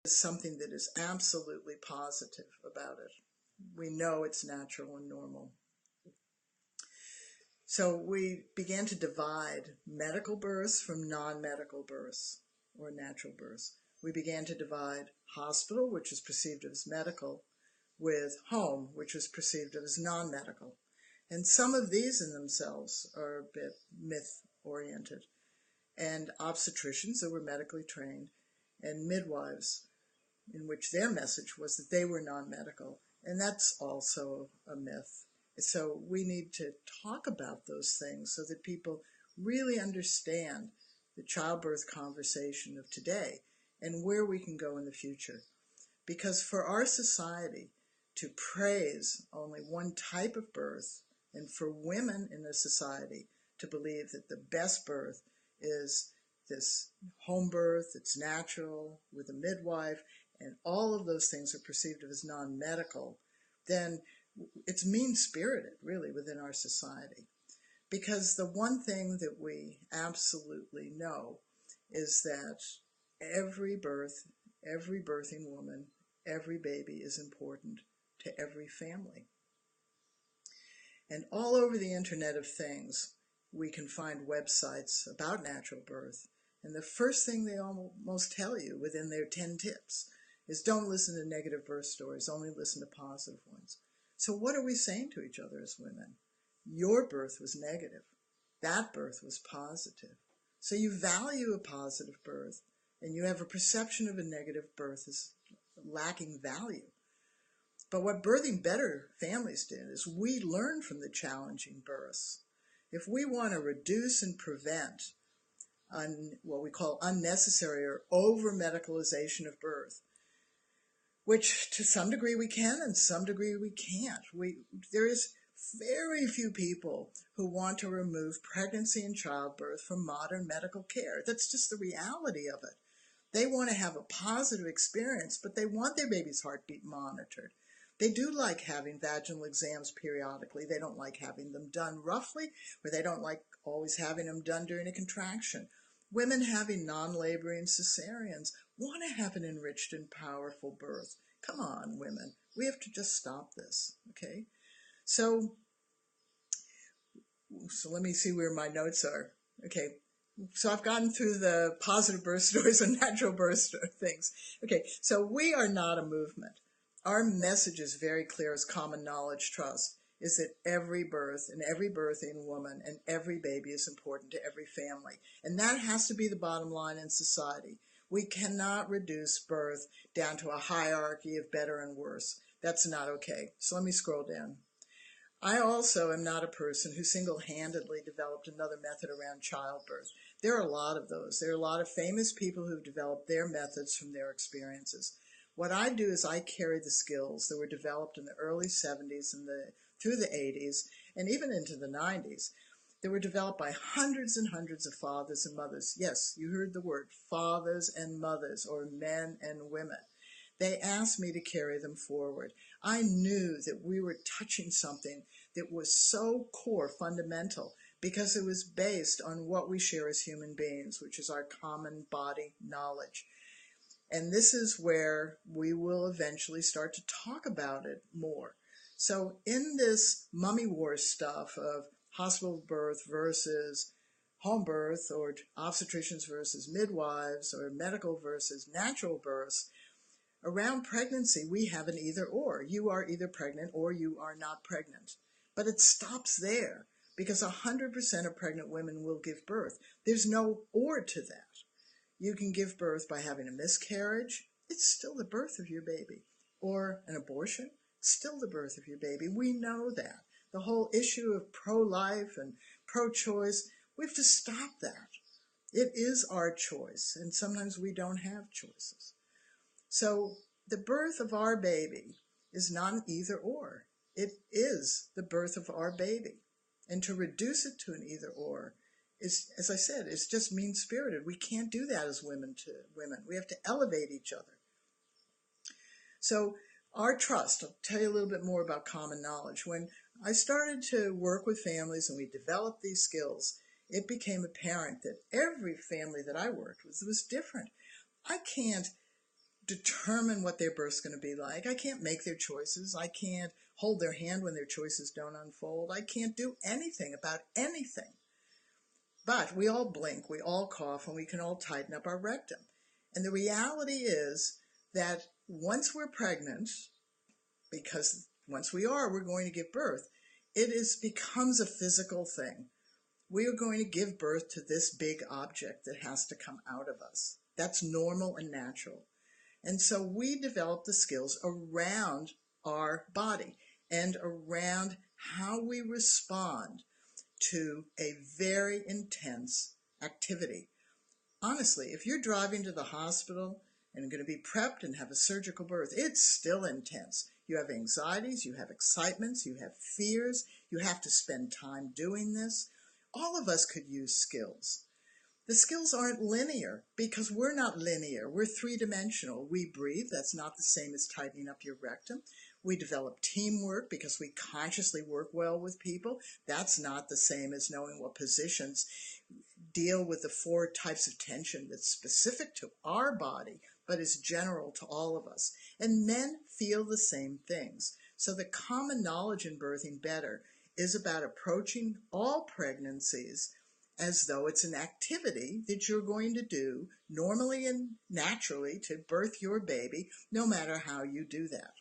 is something that is absolutely positive about it. We know it's natural and normal. So we began to divide medical births from non-medical births or natural births. We began to divide hospital, which is perceived as medical, with home, which was perceived as non-medical. And some of these in themselves are a bit myth-oriented. And obstetricians that were medically trained, and midwives, in which their message was that they were non-medical. And that's also a myth. So we need to talk about those things so that people really understand the childbirth conversation of today and where we can go in the future. Because for our society to praise only one type of birth, and for women in the society to believe that the best birth is this home birth, it's natural, with a midwife, and all of those things are perceived as non-medical, then it's mean-spirited, really, within our society. Because the one thing that we absolutely know is that every birth, every birthing woman, every baby is important to every family. And all over the Internet of Things, we can find websites about natural birth. And the first thing they almost tell you within their 10 tips is don't listen to negative birth stories, only listen to positive ones. So what are we saying to each other as women? Your birth was negative. That birth was positive. So you value a positive birth, and you have a perception of a negative birth as lacking value. But what Birthing Better families did is we learned from the challenging births. If we want to reduce and prevent what we call unnecessary or over-medicalization of birth, which to some degree we can and some degree we can't. There is very few people who want to remove pregnancy and childbirth from modern medical care. That's just the reality of it. They want to have a positive experience, but they want their baby's heartbeat monitored. They do like having vaginal exams periodically. They don't like having them done roughly, or they don't like always having them done during a contraction. Women having non-laboring cesareans want to have an enriched and powerful birth. Come on, women. We have to just stop this, okay? So let me see where my notes are. Okay, so I've gotten through the positive birth stories and natural birth things. Okay, so we are not a movement. Our message is very clear as Common Knowledge Trust, is that every birth and every birthing woman and every baby is important to every family. And that has to be the bottom line in society. We cannot reduce birth down to a hierarchy of better and worse. That's not okay. So let me scroll down. I also am not a person who single-handedly developed another method around childbirth. There are a lot of those. There are a lot of famous people who've developed their methods from their experiences. What I do is I carry the skills that were developed in the early 70s and through the 80s and even into the 90s. They were developed by hundreds and hundreds of fathers and mothers. Yes, you heard the word, fathers and mothers, or men and women. They asked me to carry them forward. I knew that we were touching something that was so core, fundamental, because it was based on what we share as human beings, which is our common body knowledge. And this is where we will eventually start to talk about it more. So in this mummy war stuff of hospital birth versus home birth, or obstetricians versus midwives, or medical versus natural births, around pregnancy we have an either or. You are either pregnant or you are not pregnant. But it stops there, because 100% of pregnant women will give birth. There's no or to that. You can give birth by having a miscarriage. It's still the birth of your baby. Or an abortion. It's still the birth of your baby. We know that. The whole issue of pro-life and pro-choice, we have to stop that. It is our choice, and sometimes we don't have choices. So the birth of our baby is not an either or. It is the birth of our baby. And to reduce it to an either or is, as I said, it's just mean-spirited. We can't do that as women to women. We have to elevate each other. So our trust, I'll tell you a little bit more about common knowledge. When I started to work with families and we developed these skills, it became apparent that every family that I worked with was different. I can't determine what their birth's going to be like. I can't make their choices. I can't hold their hand when their choices don't unfold. I can't do anything about anything. But we all blink, we all cough, and we can all tighten up our rectum. And the reality is that once we're pregnant, because once we are, we're going to give birth, becomes a physical thing. We are going to give birth to this big object that has to come out of us. That's normal and natural. And so we develop the skills around our body and around how we respond to a very intense activity. Honestly, if you're driving to the hospital and going to be prepped and have a surgical birth, it's still intense. You have anxieties, you have excitements, you have fears, you have to spend time doing this. All of us could use skills. The skills aren't linear because we're not linear. We're three-dimensional. We breathe. That's not the same as tightening up your rectum. We develop teamwork because we consciously work well with people. That's not the same as knowing what positions deal with the 4 types of tension that's specific to our body, but is general to all of us. And men feel the same things. So the common knowledge in Birthing Better is about approaching all pregnancies as though it's an activity that you're going to do normally and naturally to birth your baby, no matter how you do that.